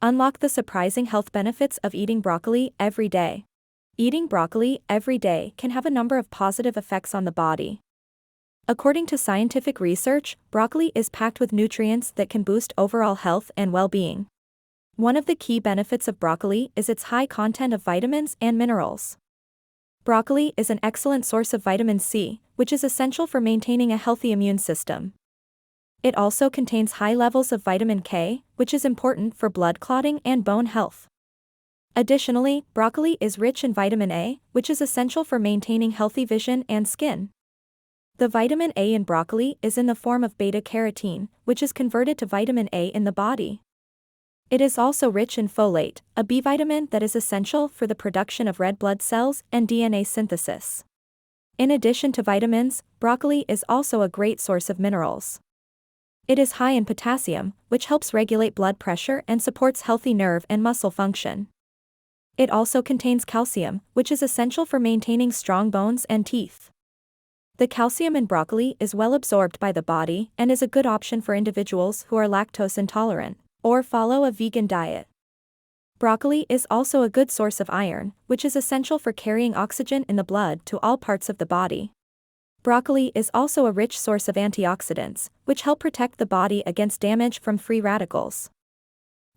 Unlock the surprising health benefits of eating broccoli every day. Eating broccoli every day can have a number of positive effects on the body. According to scientific research, broccoli is packed with nutrients that can boost overall health and well-being. One of the key benefits of broccoli is its high content of vitamins and minerals. Broccoli is an excellent source of vitamin C, which is essential for maintaining a healthy immune system. It also contains high levels of vitamin K, which is important for blood clotting and bone health. Additionally, broccoli is rich in vitamin A, which is essential for maintaining healthy vision and skin. The vitamin A in broccoli is in the form of beta-carotene, which is converted to vitamin A in the body. It is also rich in folate, a B vitamin that is essential for the production of red blood cells and DNA synthesis. In addition to vitamins, broccoli is also a great source of minerals. It is high in potassium, which helps regulate blood pressure and supports healthy nerve and muscle function. It also contains calcium, which is essential for maintaining strong bones and teeth. The calcium in broccoli is well absorbed by the body and is a good option for individuals who are lactose intolerant or follow a vegan diet. Broccoli is also a good source of iron, which is essential for carrying oxygen in the blood to all parts of the body. Broccoli is also a rich source of antioxidants, which help protect the body against damage from free radicals.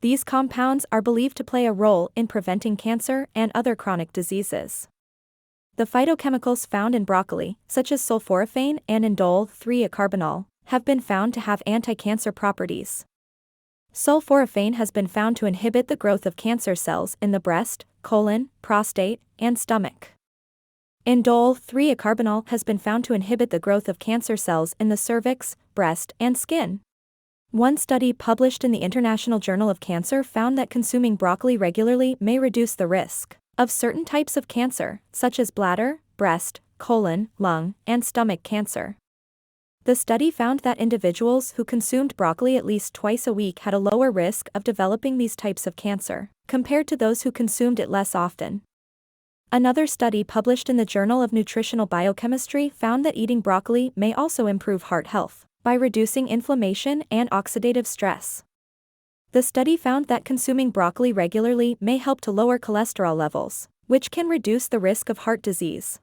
These compounds are believed to play a role in preventing cancer and other chronic diseases. The phytochemicals found in broccoli, such as sulforaphane and indole 3-acarbinol, have been found to have anti-cancer properties. Sulforaphane has been found to inhibit the growth of cancer cells in the breast, colon, prostate, and stomach. Indole 3-acarbinol has been found to inhibit the growth of cancer cells in the cervix, breast, and skin. One study published in the International Journal of Cancer found that consuming broccoli regularly may reduce the risk of certain types of cancer, such as bladder, breast, colon, lung, and stomach cancer. The study found that individuals who consumed broccoli at least twice a week had a lower risk of developing these types of cancer, compared to those who consumed it less often. Another study published in the Journal of Nutritional Biochemistry found that eating broccoli may also improve heart health by reducing inflammation and oxidative stress. The study found that consuming broccoli regularly may help to lower cholesterol levels, which can reduce the risk of heart disease.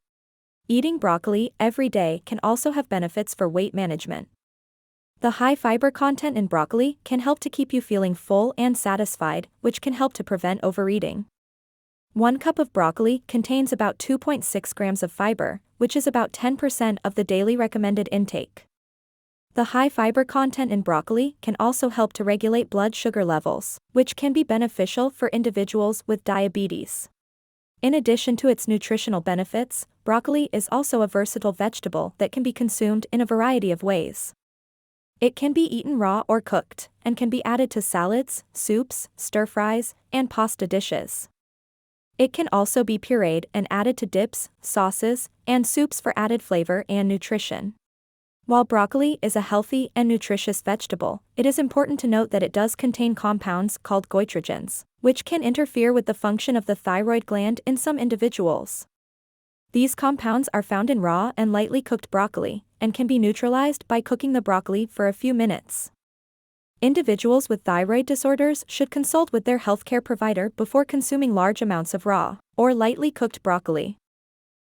Eating broccoli every day can also have benefits for weight management. The high fiber content in broccoli can help to keep you feeling full and satisfied, which can help to prevent overeating. 1 cup of broccoli contains about 2.6 grams of fiber, which is about 10% of the daily recommended intake. The high fiber content in broccoli can also help to regulate blood sugar levels, which can be beneficial for individuals with diabetes. In addition to its nutritional benefits, broccoli is also a versatile vegetable that can be consumed in a variety of ways. It can be eaten raw or cooked, and can be added to salads, soups, stir-fries, and pasta dishes. It can also be pureed and added to dips, sauces, and soups for added flavor and nutrition. While broccoli is a healthy and nutritious vegetable, it is important to note that it does contain compounds called goitrogens, which can interfere with the function of the thyroid gland in some individuals. These compounds are found in raw and lightly cooked broccoli, and can be neutralized by cooking the broccoli for a few minutes. Individuals with thyroid disorders should consult with their healthcare provider before consuming large amounts of raw or lightly cooked broccoli.